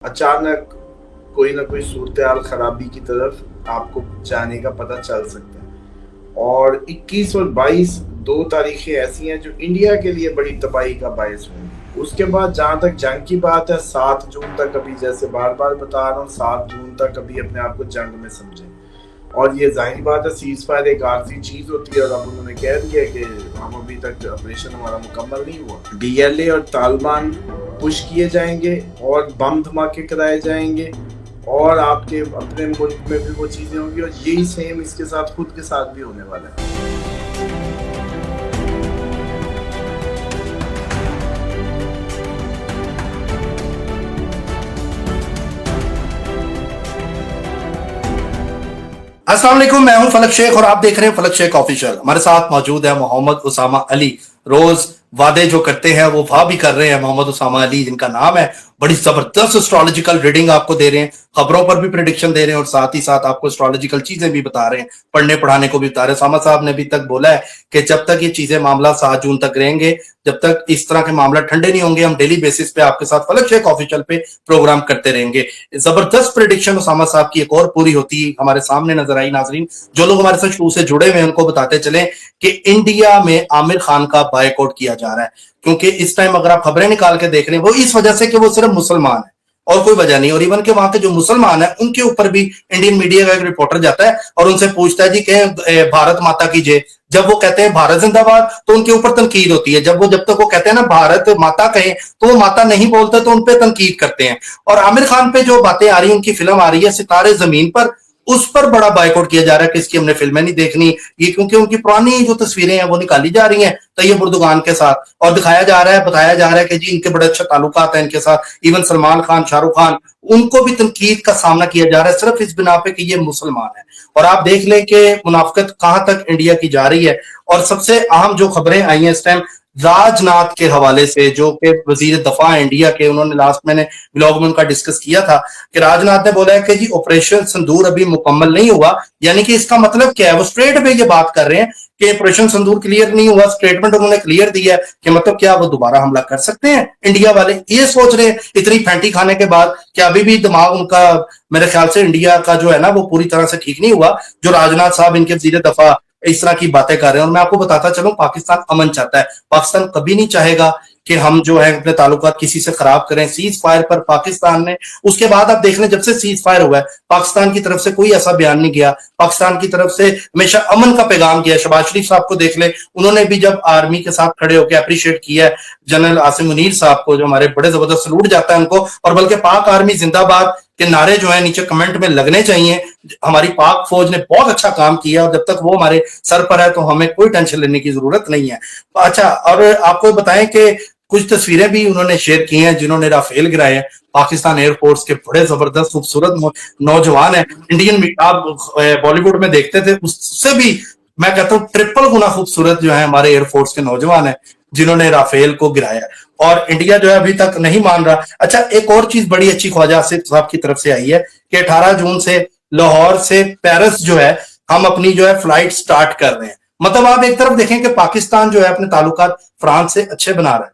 अचानक कोई ना कोई सूरत-ए-हाल खराबी की तरफ आपको जाने का पता चल सकता है। और 21 और 22 2 तारीखें ऐसी हैं जो इंडिया के लिए बड़ी तबाही का बायस होंगी। उसके बाद जहाँ तक जंग की बात है, 7 जून तक अभी जैसे बार-बार बता रहा हूँ, 7 जून तक अभी अपने आप को जंग में समझें। और ये ज़ाहिर बात है, सीज़ फायर एक आर्ज़ी चीज़ होती है और अब उन्होंने कह दिया है कि हम अभी तक ऑपरेशन हमारा मुकम्मल नहीं हुआ। डीएलए और तालिबान पुश किए जाएंगे और बम धमाके कराए जाएंगे और आपके अपने मुल्क में भी वो चीज़ें होंगी और यही सेम इसके साथ खुद के साथ भी होने वाला है। अस्सलाम वालेकुम, मैं हूं फलक शेख और आप देख रहे हैं फलक शेख ऑफिशियल। हमारे साथ मौजूद है मोहम्मद उसामा अली। रोज वादे जो करते हैं वो वाह भी कर रहे हैं। मोहम्मद उसामा अली जिनका नाम है, बड़ी जबरदस्त एस्ट्रोलॉजिकल रीडिंग आपको दे रहे हैं, खबरों पर भी प्रेडिक्शन दे रहे हैं और साथ ही साथ आपको एस्ट्रोलॉजिकल चीजें भी बता रहे हैं, पढ़ने पढ़ाने को भी बता रहे हैं। उसामा साहब ने अभी तक बोला है कि जब तक ये चीजें मामला 7 जून तक रहेंगे, जब तक इस तरह के मामला ठंडे नहीं होंगे, हम डेली बेसिस पे आपके साथ फलक शेख ऑफिशियल पे प्रोग्राम करते रहेंगे। जबरदस्त प्रेडिक्शन उसामा साहब की एक और पूरी होती हमारे सामने नजर आई। नाजरीन, जो लोग हमारे साथ शुरू से जुड़े हुए हैं उनको बताते चले कि इंडिया में आमिर खान का बायकॉट किया जा रहा है, क्योंकि इस टाइम अगर आप खबरें निकाल के देख रहे हैं वो इस वजह से कि वो सिर्फ मुसलमान है और कोई वजह नहीं। और इवन के वहां के जो मुसलमान है उनके ऊपर भी इंडियन मीडिया का एक रिपोर्टर जाता है और उनसे पूछता है जी कि भारत माता की जय। जब वो कहते हैं भारत जिंदाबाद तो उनके ऊपर तनकीद होती है। जब तक वो कहते हैं ना भारत माता कहें तो वो माता नहीं बोलते तो उनपे तनकीद करते हैं। और आमिर खान पे जो बातें आ रही है, उनकी फिल्म आ रही है सितारे जमीन पर, उस पर बड़ा बायकॉट किया जा रहा है कि इसकी हमने फिल्में नहीं देखनी। ये क्योंकि उनकी पुरानी जो तस्वीरें हैं वो निकाली जा रही हैं तैयब उर्दुगान के साथ और दिखाया जा रहा है, बताया जा रहा है कि जी इनके बड़े अच्छे ताल्लुकात हैं इनके साथ। इवन सलमान खान, शाहरुख खान, उनको भी तनकीद का सामना किया जा रहा है सिर्फ इस बिना पे कि ये मुसलमान है। और आप देख लें कि मुनाफिकत कहां तक इंडिया की जा रही है। और सबसे अहम जो खबरें आई हैं इस टाइम राजनाथ के हवाले से, जो कि वजीर दफा इंडिया के, उन्होंने लास्ट मैंने ब्लॉग में उनका डिस्कस किया था कि राजनाथ ने बोला है कि जी ऑपरेशन सिंदूर अभी मुकम्मल नहीं हुआ। यानी कि इसका मतलब क्या है, वो स्ट्रेट पे ये बात कर रहे हैं कि ऑपरेशन सिंदूर क्लियर नहीं हुआ। स्टेटमेंट उन्होंने क्लियर दिया है कि मतलब क्या वो दोबारा हमला कर सकते हैं इंडिया वाले, ये सोच रहे हैं इतनी फैंटी खाने के बाद कि अभी भी दिमाग उनका मेरे ख्याल से इंडिया का जो है ना वो पूरी तरह से ठीक नहीं हुआ, जो राजनाथ साहब इनके वजीर दफा इस तरह की बातें कर रहे हैं। और मैं आपको बताता चलूं, पाकिस्तान अमन चाहता है। पाकिस्तान कभी नहीं चाहेगा कि हम जो है अपने ताल्लुकात किसी से खराब करें। सीज फायर पर पाकिस्तान ने, उसके बाद आप देख लें जब से सीज फायर हुआ है पाकिस्तान की तरफ से कोई ऐसा बयान नहीं गया। पाकिस्तान की तरफ से हमेशा अमन का पैगाम किया। शहबाज शरीफ साहब को देख ले, उन्होंने भी जब आर्मी के साथ खड़े होकर अप्रिशिएट किया है जनरल आसिम मुनीर साहब को, जो हमारे बड़े जबरदस्त सलूट जाता है उनको। और बल्कि पाक आर्मी जिंदाबाद के नारे जो है नीचे कमेंट में लगने चाहिए। हमारी पाक फौज ने बहुत अच्छा काम किया और जब तक वो हमारे सर पर है तो हमें कोई टेंशन लेने की जरूरत नहीं है। अच्छा, और आपको बताएं कि कुछ तस्वीरें भी उन्होंने शेयर की हैं जिन्होंने राफेल गिराए हैं। पाकिस्तान एयरफोर्स के बड़े जबरदस्त खूबसूरत नौजवान है। इंडियन आप बॉलीवुड में देखते थे, उससे भी मैं कहता हूँ ट्रिपल गुना खूबसूरत जो है हमारे एयरफोर्स के नौजवान है जिन्होंने राफेल को गिराया। और इंडिया जो है अभी तक नहीं मान रहा। अच्छा, एक और चीज बड़ी अच्छी ख्वाजा आसिफ साहब की तरफ से आई है कि 18 जून से लाहौर से पेरिस जो है हम अपनी जो है फ्लाइट स्टार्ट कर रहे हैं। मतलब आप एक तरफ देखें कि पाकिस्तान जो है अपने ताल्लुकात फ्रांस से अच्छे बना रहा है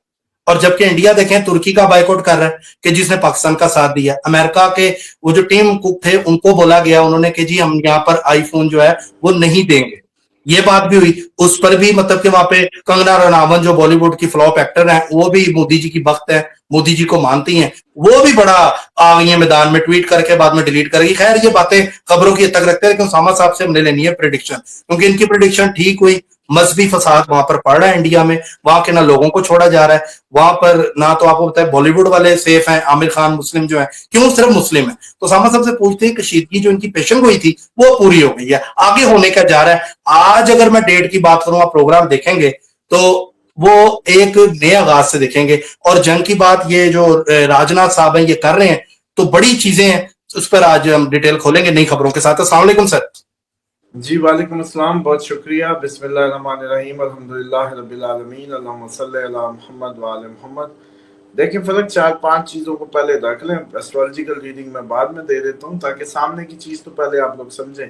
और जबकि इंडिया देखें तुर्की का बायकॉट कर रहा है कि जिसने पाकिस्तान का साथ दिया। अमेरिका के वो जो टीम कुक थे उनको बोला गया, उन्होंने कि जी हम यहाँ पर आईफोन जो है वो नहीं देंगे। ये बात भी हुई, उस पर भी मतलब कि वहां पे कंगना रनावत जो बॉलीवुड की फ्लॉप एक्टर है वो भी मोदी जी की भक्त है, मोदी जी को मानती हैं, वो भी बड़ा आ गई है मैदान में, ट्वीट करके बाद में डिलीट करेगी। खैर ये बातें खबरों की हद तक रखते हैं, लेकिन उसामा साहब से हमने लेनी है प्रिडिक्शन, क्योंकि इनकी प्रिडिक्शन ठीक हुई। मजहबी फसाद वहां पर पड़ रहा है इंडिया में, वहां के ना लोगों को छोड़ा जा रहा है, वहां पर ना तो आपको पता है बॉलीवुड वाले सेफ हैं, आमिर खान मुस्लिम जो है, क्यों सिर्फ मुस्लिम है। तो उसामा साहब से पूछते हैं कशीदगी जो इनकी पेशन गोई थी वो पूरी हो गई है, आगे होने का जा रहा है। आज अगर मैं डेट की बात करूं, आप प्रोग्राम देखेंगे तो वो एक नए आगाज से देखेंगे। और जंग की बात ये जो राजनाथ साहब हैं ये कर रहे हैं तो बड़ी चीजें हैं, उस पर आज हम डिटेल खोलेंगे नई खबरों के साथ। अस्सलाम वालेकुम सर। जी वालेकुम अस्सलाम, बहुत शुक्रिया। बिस्मिल्लाहिर्रहमानिर्रहीम, अल्हम्दुलिल्लाह रब्बिल आलमीन, अल्लाहुम्मा सल्ली अला मुहम्मद व आले मुहम्मद। देखिए फलक, 4-5 चीज़ों को पहले रख लें। एस्ट्रोलॉजिकल रीडिंग मैं बाद में दे देता हूँ ताकि सामने की चीज़ तो पहले आप लोग समझें।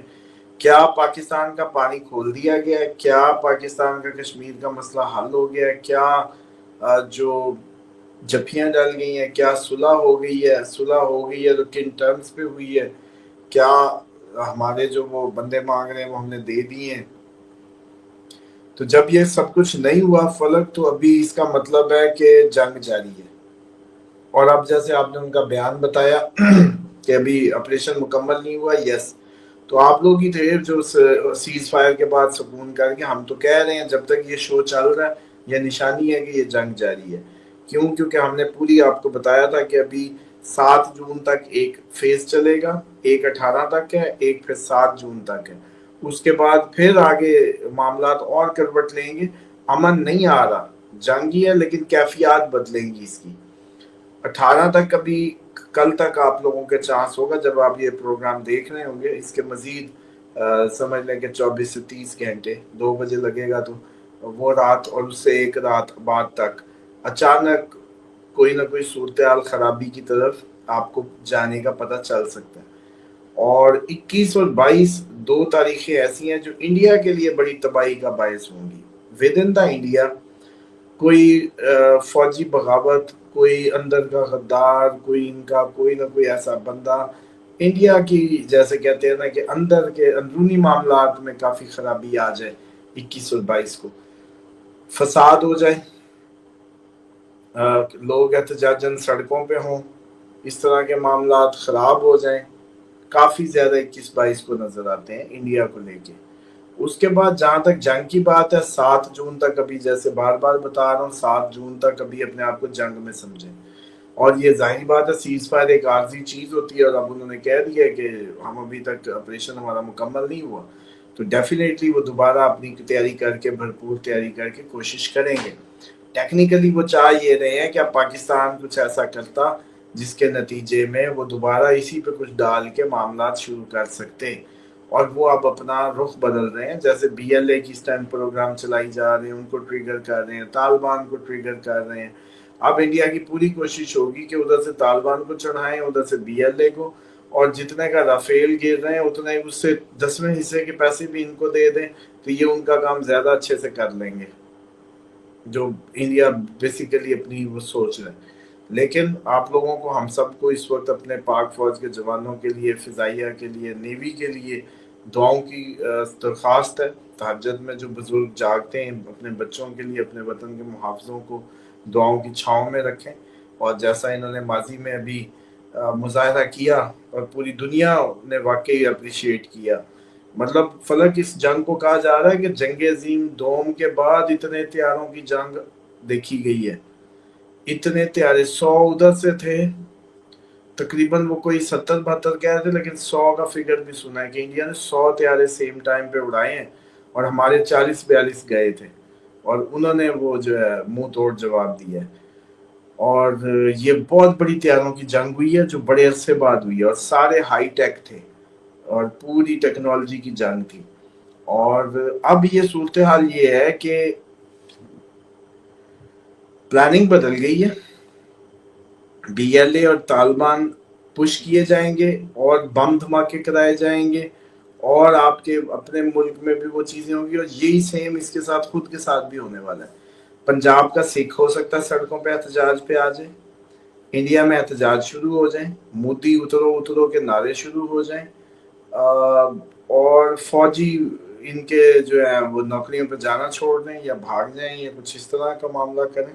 क्या पाकिस्तान का पानी खोल दिया गया है? क्या पाकिस्तान का कश्मीर का मसला हल हो गया है? क्या जो जफियां डल गई हैं, क्या सुलह हो गई है, सुलह हो गई है तो किन टर्म्स पे हुई है, क्या हमारे जो वो बंदे मांग रहे हैं वो हमने दे दिए हैं। तो जब ये सब कुछ नहीं हुआ फलक, तो अभी इसका मतलब है कि जंग जारी है। और अब जैसे आपने उनका बयान बताया कि अभी ऑपरेशन मुकम्मल नहीं हुआ, यस, तो आप लोग ही थे जो सीज फायर के बाद सुकून करके हम तो कह रहे हैं जब तक ये शो चल रहा है यह निशानी है कि ये जंग जारी है। क्यों? क्योंकि हमने पूरी आपको बताया था कि अभी 7 जून तक एक फेज चलेगा, एक 18 तक है, एक फिर 7 जून तक है। उसके बाद फिर आगे मामलात और करवट लेंगे। अमन नहीं आ रहा, जंग ही है, लेकिन कैफियत बदलेंगी इसकी। 18 तक अभी कल तक आप लोगों के चांस होगा जब आप ये प्रोग्राम देख रहे होंगे। इसके मजीद समझ लें कि 24 से 30 घंटे 2 बजे लगेगा, तो वो रात और उससे एक रात बाद तक अचानक कोई ना कोई सूरत हाल खराबी की तरफ आपको जाने का पता चल सकता है। और 21 और 22 दो तारीखें ऐसी हैं जो इंडिया के लिए बड़ी तबाही का बायस होंगी। विद इन द इंडिया कोई फौजी बगावत, कोई अंदर का गद्दार, कोई इनका कोई ना कोई ऐसा बंदा इंडिया की, जैसे कहते हैं ना कि अंदर के अंदरूनी मामलात में काफी खराबी आ जाए, 21 और 22 को फसाद हो जाए, लोग एहतजाजन सड़कों पे हों, इस तरह के मामलात खराब हो जाएं, काफी ज्यादा 21-22 को नजर आते हैं इंडिया को लेके। उसके बाद जहां तक जंग की बात है, 7 जून तक, अभी जैसे बार बार बता रहा हूँ, 7 जून तक अभी अपने आप को जंग में समझें। और ये जाहिर बात है सीज फायर एक आर्जी चीज होती है, और अब उन्होंने कह दिया कि हम अभी तक ऑपरेशन हमारा मुकम्मल नहीं हुआ, तो डेफिनेटली वो दोबारा अपनी तैयारी करके, भरपूर तैयारी करके कोशिश करेंगे। टेक्निकली वो चाह ये रहे हैं कि अब पाकिस्तान कुछ ऐसा करता जिसके नतीजे में वो दोबारा इसी पे कुछ डाल के मामला शुरू कर सकते। और वो अब अपना रुख बदल रहे हैं, जैसे BLA की इस टाइम प्रोग्राम चलाई जा रहे हैं, उनको ट्रिगर कर रहे हैं, तालिबान को ट्रिगर कर रहे हैं। अब इंडिया की पूरी कोशिश होगी कि उधर से तालिबान को चढ़ाएं, उधर से BLA को, और जितने का राफेल गिर रहे हैं उतने उससे 10वें हिस्से के पैसे भी इनको दे दें, तो ये उनका काम ज्यादा अच्छे से कर लेंगे, जो इंडिया बेसिकली अपनी वो सोच रहे हैं। लेकिन आप लोगों को, हम सबको इस वक्त अपने पाक फौज के जवानों के लिए, फिजाइया के लिए, नेवी के लिए दुआओं की दरख्वास्त है। तहज्जुद में जो बुजुर्ग जागते हैं, अपने बच्चों के लिए, अपने वतन के मुहाफ़िज़ों को दुआओं की छाँव में रखें। और जैसा इन्होंने माजी में अभी मुजाहरा किया और पूरी दुनिया ने वाकई अप्रिशिएट किया, मतलब फलक इस जंग को कहा जा रहा है कि जंग अजीम दोम के बाद इतने हथियारों की जंग देखी गई है। इतने हथियारे 100 उधर से थे, तकरीबन वो कोई 70-72 कह रहे थे, लेकिन 100 का फिगर भी सुना है कि इंडिया ने 100 हथियारे सेम टाइम पे उड़ाए हैं, और हमारे 40-42 गए थे, और उन्होंने वो जो है मुंह तोड़ जवाब दिया है। और ये बहुत बड़ी हथियारों की जंग हुई है जो बड़े अरसे बाद हुई है, और सारे हाई टेक थे और पूरी टेक्नोलॉजी की जंग थी। और अब ये सूरत हाल ये है कि प्लानिंग बदल गई है, BLA और तालिबान पुश किए जाएंगे और बम धमाके कराए जाएंगे, और आपके अपने मुल्क में भी वो चीजें होंगी, और यही सेम इसके साथ खुद के साथ भी होने वाला है। पंजाब का सिख हो सकता है सड़कों पे एहतजाज पे आ जाए, इंडिया में एहतजाज शुरू हो जाए, मोदी उतरो उतरो के नारे शुरू हो जाएं, और फौजी इनके जो है वो नौकरियों पे जाना छोड़ दें या भाग जाएं, या कुछ इस तरह का मामला करें।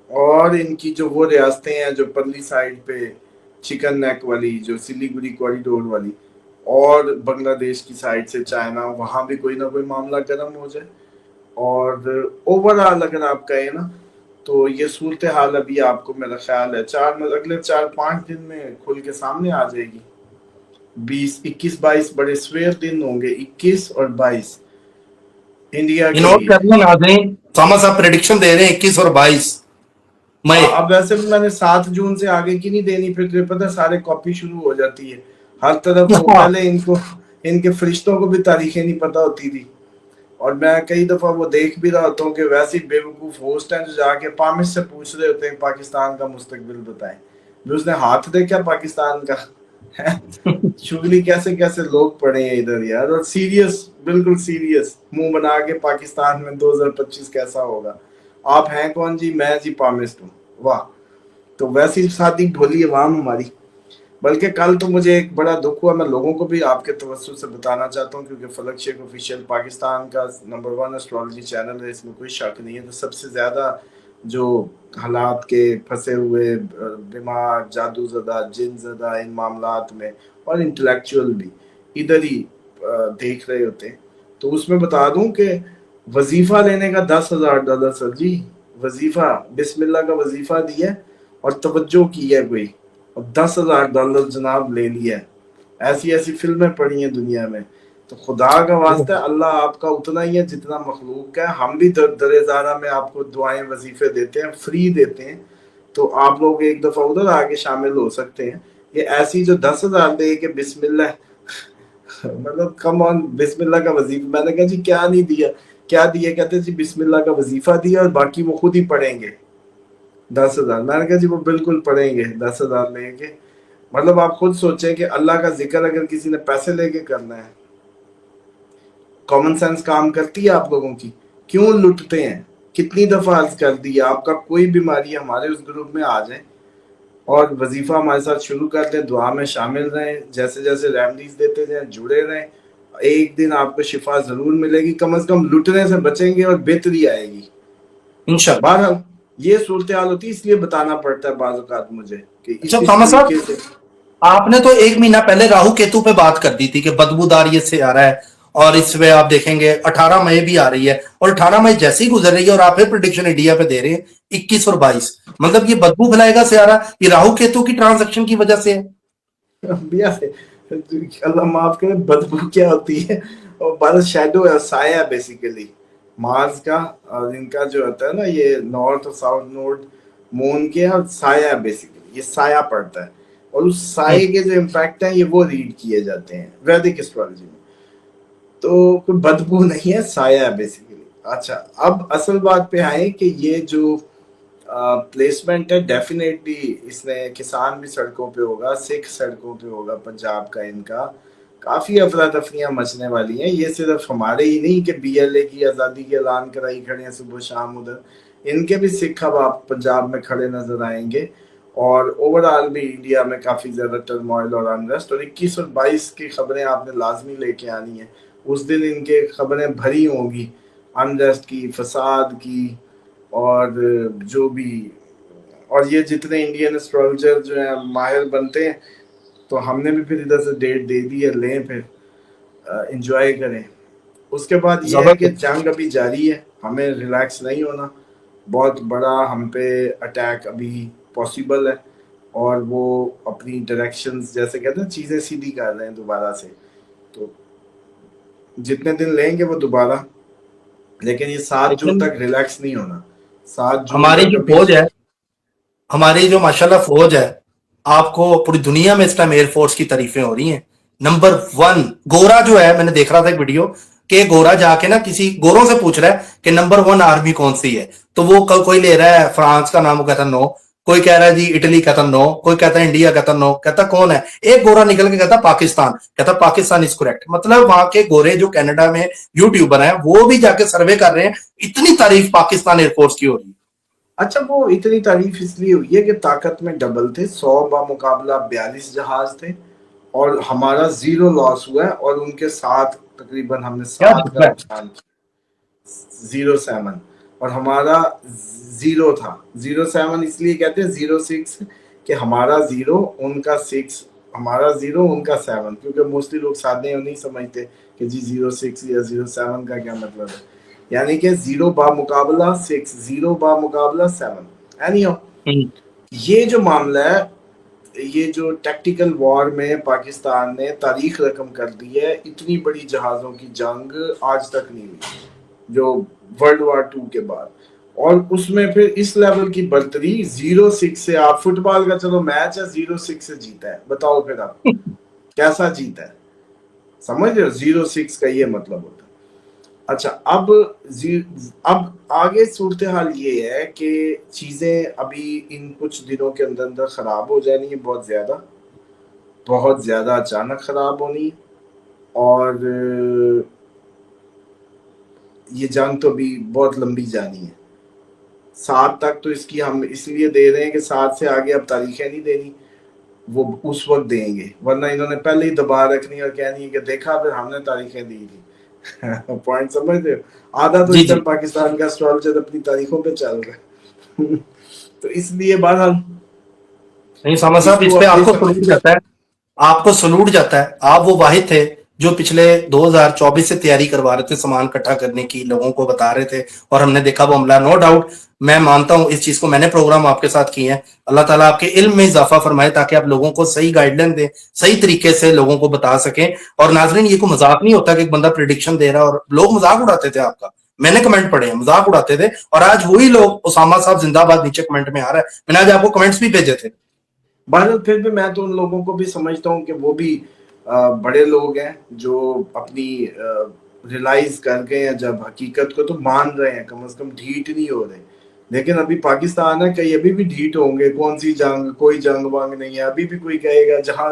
और इनकी जो वो रियासतें हैं जो परली साइड पे, चिकन नेक वाली, जो सिलीगुड़ी कॉरिडोर वाली, और बांग्लादेश की साइड से चाइना, वहां भी कोई ना कोई मामला गर्म हो जाए। और ओवरऑल अगर आप कहें ना, तो ये सूरत हाल अभी आपको मेरा ख्याल है अगले 4-5 दिन में खुल के सामने आ जाएगी। 21-22 बड़े स्वेर दिन होंगे, 21 और 22 इंडिया के नोट लिए। कर लें नाज़रीन, उसामा साहब प्रेडिक्शन दे रहे हैं 21 और 22 मई। हाँ, अब वैसे भी मैंने 7 जून से आगे की नहीं देनी, फिर तो पता सारे कॉपी शुरू हो जाती है हर तरफ। वो पहले इनको, इनके फरिश्तों को भी तारीखें नहीं पता होती थी, और मैं कई दफा वो देख भी रहा होता हूँ कि वैसे ही बेवकूफ होस्ट हैं जो जाके पामिश से पूछ रहे होते हैं पाकिस्तान का मुस्तकबिल बताएं, भी उसने हाथ देखा पाकिस्तान का है। चुगली कैसे कैसे लोग पड़े हैं इधर यार, और सीरियस, बिल्कुल सीरियस मुंह बना के पाकिस्तान में 2025 कैसा होगा, आप हैं कौन जी, मैं जी पामिस्ट हूँ। वाह, तो वैसी शादी भोली अवाम हमारी। बल्कि कल तो मुझे एक बड़ा दुख हुआ, मैं लोगों को भी आपके तवज्जुह से बताना चाहता हूँ, क्योंकि फलक शेख ऑफिशियल पाकिस्तान का नंबर 1 एस्ट्रोलॉजी चैनल है, इसमें कोई शक नहीं है। तो सबसे ज़्यादा जो हालात के फंसे हुए बीमार, जादू ज़दा, जिन ज़दा इन मामलात में, और इंटेलेक्चुअल भी इधर ही देख रहे होते हैं। तो उसमें बता दूं कि वजीफा लेने का $10,000 सर जी, वजीफा बिस्मिल्लाह का वजीफा दिया और तवज्जो की है कोई, और $10,000 जनाब ले लिया है। ऐसी ऐसी फिल्में पड़ी हैं दुनिया में। तो खुदा का वास्ता है, अल्लाह आपका उतना ही है जितना मखलूक है। हम भी दरेजारा में आपको दुआएं वजीफे देते हैं, फ्री देते हैं। तो आप लोग एक दफा उधर आके शामिल हो सकते हैं। ये ऐसी जो 10,000 दे के बिस्मिल्लाह, मतलब कम ऑन, बिस्मिल्लाह का वजीफा। मैंने कहा जी क्या नहीं दिया, क्या दिया? कहते जी बिस्मिल्लाह का वजीफा दिया और बाकी वो खुद ही पढ़ेंगे 10,000। मैंने कहा जी वो बिल्कुल पढ़ेंगे 10,000 लेके। मतलब आप खुद सोचें कि अल्लाह का जिक्र अगर किसी ने पैसे लेके करना है, कॉमन सेंस काम करती है आप लोगों की? क्यों लुटते हैं? कितनी दफा अर्ज कर दी, आपका कोई बीमारी हमारे उस ग्रुप में आ जाए और वजीफा हमारे साथ शुरू कर दें, दुआ में शामिल रहें, जैसे जैसे रेमडीज देते जाएं, जुड़े रहें, एक दिन आपको शिफा जरूर मिलेगी। कम से कम लुटने से बचेंगे और बेहतरी आएगी इंशाल्लाह। बहरहाल। ये सूरत हाल होती है, इसलिए बताना पड़ता है बाज़ औक़ात मुझे कि अच्छा इस थामस साहब, तरीके से। आपने तो 1 महीना पहले राहु केतु पे बात कर दी थी कि बदबूदार ये से आ रहा है, और इसमें आप देखेंगे 18 मई भी आ रही है, और 18 मई जैसे ही गुजर रही है और आप फिर प्रिडिक्शन इंडिया पे दे रहे हैं 21 और 22, मतलब ये बदबू फैलाएगा सियारा, ये राहु केतु की ट्रांजैक्शन की वजह से है। भैया से अल्लाह माफ करे, बदबू क्या होती है? और बारह शैडो है, साया बेसिकली मार्स का। और इनका जो होता है ना, ये नॉर्थ और साउथ नोड मून के, और साया बेसिकली ये साया पड़ता है, और उस साए के जो इम्पैक्ट है ये वो रीड किए जाते हैं वैदिक एस्ट्रोलॉजी में। तो कोई बदबू नहीं है, साया है बेसिकली। अच्छा, अब असल बात पे आए कि ये जो प्लेसमेंट है, डेफिनेटली इसने किसान भी सड़कों पे होगा, सिख सड़कों पे होगा पंजाब का। इनका काफी अफरा तफरियां मचने वाली हैं। ये सिर्फ हमारे ही नहीं कि BLA की आज़ादी के ऐलान कराई खड़े हैं सुबह शाम उधर, इनके भी सिख अब आप पंजाब में खड़े नजर आएंगे। और ओवरऑल भी इंडिया में काफी ज्यादा टर्मोइल और अनरेस्ट। और 21 और 22 की खबरें आपने लाजमी लेके आनी है। उस दिन इनके खबरें भरी होंगी अनरेस्ट की, फसाद की, और जो भी। और ये जितने इंडियन एस्ट्रोलॉजर जो है माहिर बनते हैं, तो हमने भी फिर इधर से डेट दे दी है, लें फिर एंजॉय करें। उसके बाद ये है कि जबरदस्त। जंग अभी जारी है, हमें रिलैक्स नहीं होना। बहुत बड़ा हम पे अटैक अभी पॉसिबल है, और वो अपनी डायरेक्शंस, जैसे कहते हैं, चीज़ें सीधी कर रहे हैं दोबारा से। तो जितने दिन लेंगे वो दोबारा, लेकिन ये 7 जून लेकिन तक रिलैक्स नहीं होना। 7 जून हमारी तक जो अभी। फौज है, हमारी जो माशाल्लाह फौज है, आपको पूरी दुनिया में इस टाइम एयरफोर्स की तारीफें हो रही हैं। नंबर 1 गोरा जो है, मैंने देख रहा था एक वीडियो कि गोरा जाके ना किसी गोरों से पूछ रहा है कि नंबर 1 आर्मी कौन सी है, तो वो कोई ले रहा है फ्रांस का नाम, वो कहता नो, कोई कह रहा है जी इटली, कहता नो, कोई कहता है इंडिया, कहता नो, कहता कौन है? एक गोरा निकल के कहता पाकिस्तान, कहता पाकिस्तान इज करेक्ट। मतलब वहां के गोरे जो कनाडा में यूट्यूबर हैं वो भी जाके सर्वे कर रहे हैं, इतनी तारीफ पाकिस्तान एयरफोर्स की हो रही है। अच्छा, वो इतनी तारीफ इसलिए हुई है कि ताकत में डबल थे, 100 मुकाबला 42 जहाज थे, और हमारा 0 लॉस हुआ है, और उनके साथ तकरीबन हमने क्या 7 का जज्बा है। नुकसान किया, 07। और हमारा 0 था। 07 इसलिए कहते हैं 06 कि हमारा 0 उनका 6, हमारा 0 उनका 7, क्योंकि मोस्टली लोग सादे नहीं समझते कि जी 06 या 07 का क्या मतलब है। यानी कि 0 बा मुकाबला 6, 0 बा मुकाबला 7। एनी हो, ये जो मामला है, ये जो टैक्टिकल वॉर में पाकिस्तान ने तारीख रकम कर दी है। इतनी बड़ी जहाज़ों की जंग आज तक नहीं हुई, जो वर्ल्ड वॉर 2 के बाद। और उसमें फिर इस लेवल की बर्तरी, 06 से आप फुटबॉल का चलो मैच है, 06 से जीता है, बताओ फिर आप कैसा जीता है? समझ रहे हो? 06 का ये मतलब होता है। अच्छा, अब आगे सूरत हाल ये है कि चीजें अभी इन कुछ दिनों के अंदर अंदर खराब हो जानी है, बहुत ज्यादा अचानक खराब होनी है। और ये जंग तो भी बहुत लंबी जानी है। 7 تک تو اس کی ہم اس لیے دے رہے ہیں کہ 7 سے آگے اب تاریخیں نہیں دینی، وہ اس وقت دیں گے، ورنہ انہوں نے پہلے ہی دبا رکھنی اور کہنی ہے کہ دیکھا پھر ہم نے تاریخیں دی تھی پوائنٹ سمجھ رہے ہو؟ آدھا تو جی اس جی طرح پاکستان کا اسٹرالچر اپنی تاریخوں پہ چل رہا ہے تو اس لیے بہرحال نہیں سامد اس صاحب، اس کو پہ آپ اپنی کو سلوٹ جاتا ہے، آپ کو سلوٹ جاتا ہے. آپ وہ واحد تھے جو پچھلے 2024 سے تیاری کروا رہے تھے سامان اکٹھا کرنے کی، لوگوں کو بتا رہے تھے، اور ہم نے دیکھا وہ عملہ. نو ڈاؤٹ میں مانتا ہوں اس چیز کو، میں نے پروگرام آپ کے ساتھ کیے ہیں. اللہ تعالیٰ آپ کے علم میں اضافہ فرمائے تاکہ آپ لوگوں کو صحیح گائیڈ لائن دیں، صحیح طریقے سے لوگوں کو بتا سکیں. اور ناظرین، یہ کوئی مذاق نہیں ہوتا کہ ایک بندہ پریڈکشن دے رہا اور لوگ مذاق اڑاتے تھے آپ کا. میں نے کمنٹ پڑھے ہیں، مذاق اڑاتے تھے، اور آج وہی لوگ اسامہ صاحب زندہ باد نیچے کمنٹ میں آ رہا ہے. میں نے آج آپ کو کمنٹس بھی بھیجے تھے. بہرحال پھر بھی میں تو ان لوگوں کو بھی سمجھتا ہوں کہ وہ بھی بڑے لوگ ہیں جو اپنی ریلائز کر گئے ہیں جب حقیقت کو، تو مان رہے ہیں، کم از کم ڈھیٹ نہیں ہو رہے. لیکن ابھی پاکستان ہے کئی ابھی بھی ڈھیٹ ہوں گے، کون سی جنگ، کوئی جنگ وانگ نہیں ہے. ابھی بھی کوئی کہے گا جہاں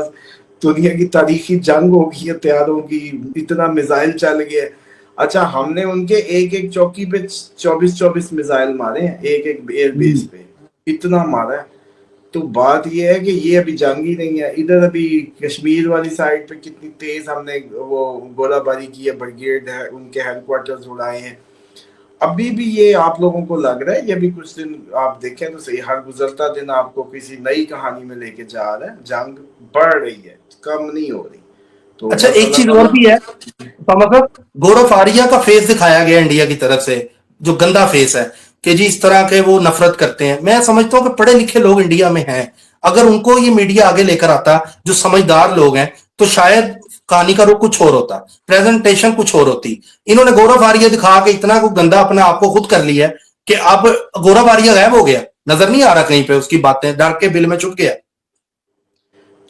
دنیا کی تاریخی جنگ ہوگی ہتھیاروں کی، اتنا میزائل چل گیا. اچھا ہم نے ان کے ایک ایک چوکی پہ 24 میزائل مارے ہیں، ایک ایک ایئر بیس پہ اتنا مارا ہے. تو بات یہ ہے کہ یہ ابھی جنگ ہی نہیں ہے. ادھر ابھی کشمیر والی سائڈ پہ کتنی تیز ہم نے وہ گولہ باری کی ہے، بریگیڈ ہے ان کے ہیڈ کوارٹرز اڑائے ہیں. ابھی بھی یہ آپ لوگوں کو لگ رہا ہے، یہ بھی کچھ دن آپ دیکھیں تو صحیح، ہر گزرتا دن آپ کو کسی نئی کہانی میں لے کے جا رہا ہے. جنگ بڑھ رہی ہے، کم نہیں ہو رہی. تو اچھا بس ایک اللہ چیز اور بھی ہے، تعالیٰ. مطلب غور و فاریہ کا فیس دکھایا گیا انڈیا کی طرف سے، جو گندا فیس ہے کہ جی اس طرح کے وہ نفرت کرتے ہیں. میں سمجھتا ہوں کہ پڑھے لکھے لوگ انڈیا میں ہیں، اگر ان کو یہ میڈیا آگے لے کر آتا، جو سمجھدار لوگ ہیں، تو شاید کہانی کا رخ کچھ اور ہوتا، پریزنٹیشن کچھ اور ہوتی. انہوں نے غور و فاریہ دکھا کے اتنا کو گندا اپنا آپ کو خود کر لیا ہے کہ اب غور و فاریہ غائب ہو گیا، نظر نہیں آ رہا کہیں پہ، اس کی باتیں ڈر کے بل میں چھپ گیا.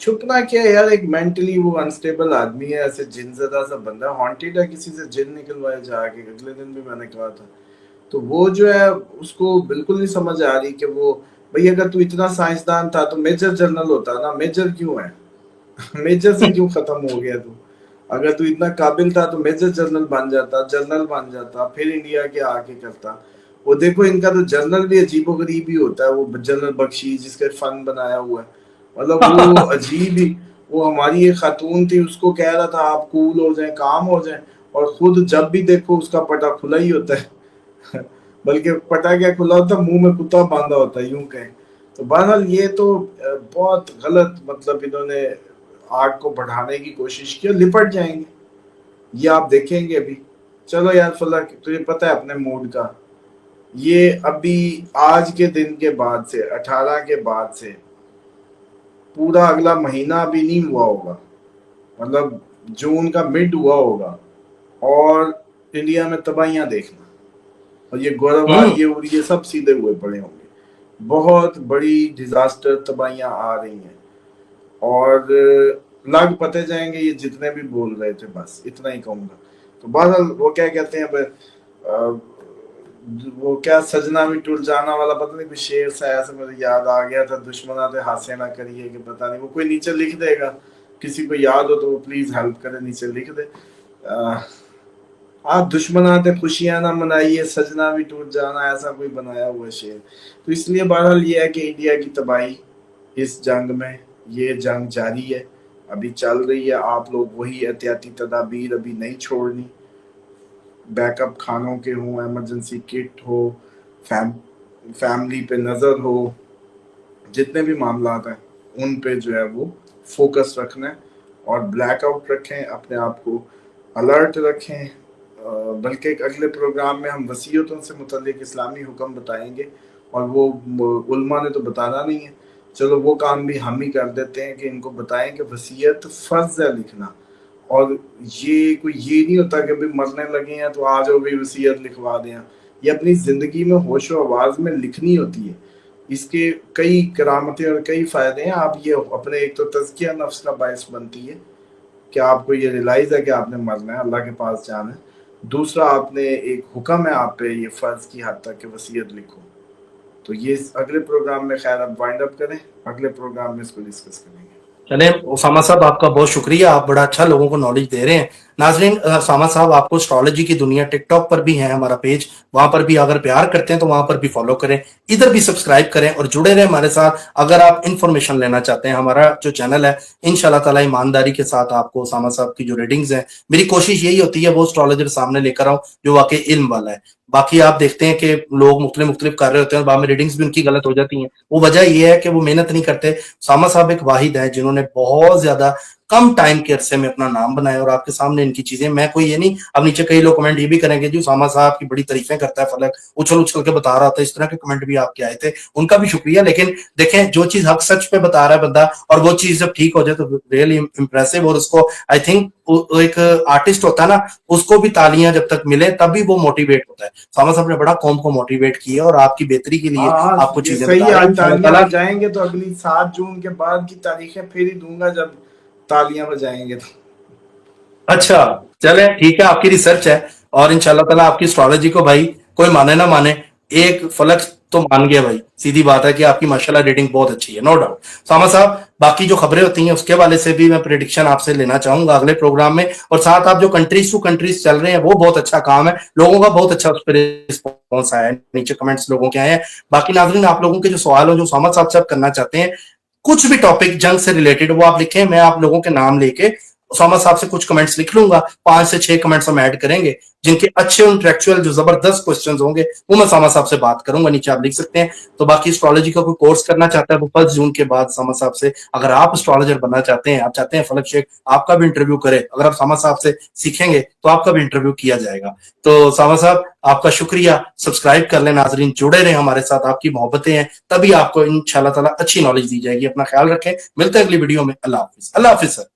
چھپنا کیا ہے یار، ایک مینٹلی وہ انسٹیبل آدمی ہے، ایسے جن زدہ سا بندہ، ہانٹیڈ ہے، کسی سے جن نکلوائے جا کے. اگلے دن بھی میں نے کہا تھا. تو وہ جو ہے اس کو بالکل نہیں سمجھ آ رہی کہ وہ بھئی اگر تو اتنا سائنسدان تھا تو میجر جنرل ہوتا نا. میجر کیوں ہے؟ میجر سے کیوں ختم ہو گیا تو؟ اگر تو اتنا قابل تھا تو میجر جنرل بن جاتا، جنرل بن جاتا، پھر انڈیا کے آگے کرتا. وہ دیکھو ان کا تو جنرل بھی عجیب و غریب ہی ہوتا ہے. وہ جنرل بخشی جس کا فن بنایا ہوا ہے، مطلب وہ عجیب ہی. وہ ہماری ایک خاتون تھی، اس کو کہہ رہا تھا آپ کول ہو جائیں، کام ہو جائیں، اور خود جب بھی دیکھو اس کا پٹا کھلا ہی ہوتا ہے بلکہ پٹا کیا کھلا ہوتا ہے، منہ میں کتا باندھا ہوتا ہے یوں کہیں. تو بہرحال یہ تو بہت غلط، مطلب انہوں نے آگ کو بڑھانے کی کوشش کی، لپٹ جائیں گے یہ آپ دیکھیں گے ابھی. چلو یار فلک، تجھے پتہ ہے اپنے موڈ کا، یہ ابھی آج کے دن کے بعد سے 18 کے بعد سے پورا اگلا مہینہ ابھی نہیں ہوا ہوگا، مطلب جون کا مڈ ہوا ہوگا، اور انڈیا میں تباہیاں دیکھنا. اور یہ گورواریے اور یہ سب سیدھے ہوئے پڑے ہوں گے. بہت بڑی ڈیزاسٹر تباہیاں آ رہی ہیں، اور لگ پتے جائیں گے یہ جتنے بھی بول رہے تھے. بس اتنا ہی کہوں گا. تو بہرحال وہ کیا کہتے ہیں، وہ کیا سجنا بھی ٹول جانا والا، پتہ نہیں کوئی شعر سا ایسا مجھے یاد آ گیا تھا، دشمناں تے ہاسے نہ کریے، کہ پتہ نہیں وہ کوئی نیچے لکھ دے گا، کسی کو یاد ہو تو وہ پلیز ہیلپ کرے، نیچے لکھ دے. آپ دشمناں تے خوشیاں نہ منائیے، سجنا بھی ٹوٹ جانا، ایسا کوئی بنایا ہوا شعر. تو اس لیے بہرحال یہ ہے کہ انڈیا کی تباہی اس جنگ میں، یہ جنگ جاری ہے، ابھی چل رہی ہے. آپ لوگ وہی احتیاطی تدابیر ابھی نہیں چھوڑنی. بیک اپ کھانوں کے ہوں، ایمرجنسی کٹ ہو، فیملی پہ نظر ہو، جتنے بھی معاملات ہیں ان پہ جو ہے وہ فوکس رکھنا ہے، اور بلیک آؤٹ رکھیں، اپنے آپ کو الرٹ رکھیں. بلکہ اگلے پروگرام میں ہم وصیتوں سے متعلق اسلامی حکم بتائیں گے، اور وہ علماء نے تو بتانا نہیں ہے، چلو وہ کام بھی ہم ہی کر دیتے ہیں کہ ان کو بتائیں کہ وصیت فرض ہے لکھنا. اور یہ کوئی یہ نہیں ہوتا کہ ابھی مرنے لگے ہیں تو آ جاؤ بھی وصیت لکھوا دیں. یہ اپنی زندگی میں ہوش و آواز میں لکھنی ہوتی ہے. اس کے کئی کرامتیں اور کئی فائدے ہیں. آپ یہ اپنے ایک تو تزکیہ نفس کا باعث بنتی ہے کہ آپ کو یہ ریلائز ہے کہ آپ نے مرنا ہے، اللہ کے پاس جانا ہے. دوسرا آپ نے ایک حکم ہے آپ پہ یہ فرض کی حد تک کہ وصیت لکھو. تو یہ اگلے پروگرام میں خیر اب وائنڈ اپ کریں، اگلے پروگرام میں اس کو ڈسکس کریں گے. चले उसामा साहब, आपका बहुत शुक्रिया, आप बड़ा अच्छा लोगों को नॉलेज दे रहे हैं। नाजरीन, उसामा साहब आपको एस्ट्रोलॉजी की दुनिया टिकटॉक पर भी है हमारा पेज, वहां पर भी अगर प्यार करते हैं तो वहां पर भी फॉलो करें, इधर भी सब्सक्राइब करें और जुड़े रहें हमारे साथ। अगर आप इंफॉर्मेशन लेना चाहते हैं, हमारा जो चैनल है इंशाल्लाह ताला ईमानदारी के साथ आपको उसामा साहब की जो रीडिंग्स हैं, मेरी कोशिश यही होती है वो एस्ट्रोलॉजर सामने लेकर आऊं जो वाकई इल्म वाला है। बाकी आप देखते हैं कि लोग मुख्तलिफ कर रहे होते हैं और बाद में रीडिंग्स भी उनकी गलत हो जाती हैं। वो वजह ये है कि वो मेहनत नहीं करते। उसामा साहब एक वाहिद है जिन्होंने बहुत ज्यादा कम टाइम के अरसे में अपना नाम बनाया और आपके सामने इनकी चीजें, मैं कोई ये नहीं, अब नीचे कई लोग कमेंट ये भी करेंगे जी उसामा साहब की बड़ी तारीफें करता है फलक, उछल उछल के बता रहा था, इस तरह के कमेंट भी आपके आए थे, उनका भी शुक्रिया। लेकिन देखें, जो चीज हक सच पे बता रहा है बंदा और वो चीज जब ठीक हो जाए तो रियली इंप्रेसिव, और उसको आई थिंक एक आर्टिस्ट होता है ना, उसको भी तालियां जब तक मिले तभी वो मोटिवेट होता है। उसामा साहब ने बड़ा कौम को मोटिवेट किया और आपकी बेहतरी के लिए हाँ आपको ये चीजें सही बता है, रहे आज हैं। तालियां अल्लाह बजाएंगे तो अगली 7 जून के बाद की तारीखें फिर ही दूंगा जब तालियां बजाएंगे तो। अच्छा, चले ठीक है, आपकी रिसर्च है और इंशाल्लाह ताला आपकी एस्ट्रोलॉजी को भाई कोई माने ना माने, एक फलक तो मान गया भाई, सीधी बात है कि आपकी माशाल्लाह रीडिंग बहुत अच्छी है, नो डाउट। सामा साहब, बाकी जो खबरें होती हैं उसके वाले से भी मैं प्रेडिक्शन आपसे लेना चाहूंगा अगले प्रोग्राम में, और साथ आप जो कंट्रीज टू कंट्रीज चल रहे हैं वो बहुत अच्छा काम है, लोगों का बहुत अच्छा उस पर रिस्पॉन्स आया है, नीचे कमेंट्स लोगों के आए हैं। बाकी नाज़रीन, आप लोगों के जो सवाल हो जो सामा साहब से आप करना चाहते हैं, कुछ भी टॉपिक जंग से रिलेटेड वो आप लिखें, मैं आप लोगों के नाम लेके उसामा साहब से कुछ कमेंट्स लिख लूंगा, 5 से 6 कमेंट्स हम ऐड करेंगे, जिनके अच्छे इंटेलेक्चुअल जो जबरदस्त क्वेश्चंस होंगे वो मैं सामा साहब से बात करूंगा, नीचे आप लिख सकते हैं। तो बाकी एस्ट्रोलॉजी का कोई कोर्स करना चाहता है वो 1 जून के बाद सामा साहब से, अगर आप एस्ट्रोलॉजर बनना चाहते हैं, आप चाहते हैं फलक शेख आपका भी इंटरव्यू करे, अगर आप सामा साहब से सीखेंगे तो आपका भी इंटरव्यू किया जाएगा। तो सामा साहब, आपका शुक्रिया, सब्सक्राइब कर लें, नाजरीन जुड़े रहे हमारे साथ, आपकी मोहब्बतें हैं तभी आपको इंशाल्लाह ताला अच्छी नॉलेज दी जाएगी। अपना ख्याल रखें, मिलते हैं अगली वीडियो में। अल्लाह हाफिज। अल्लाह हाफिज सर।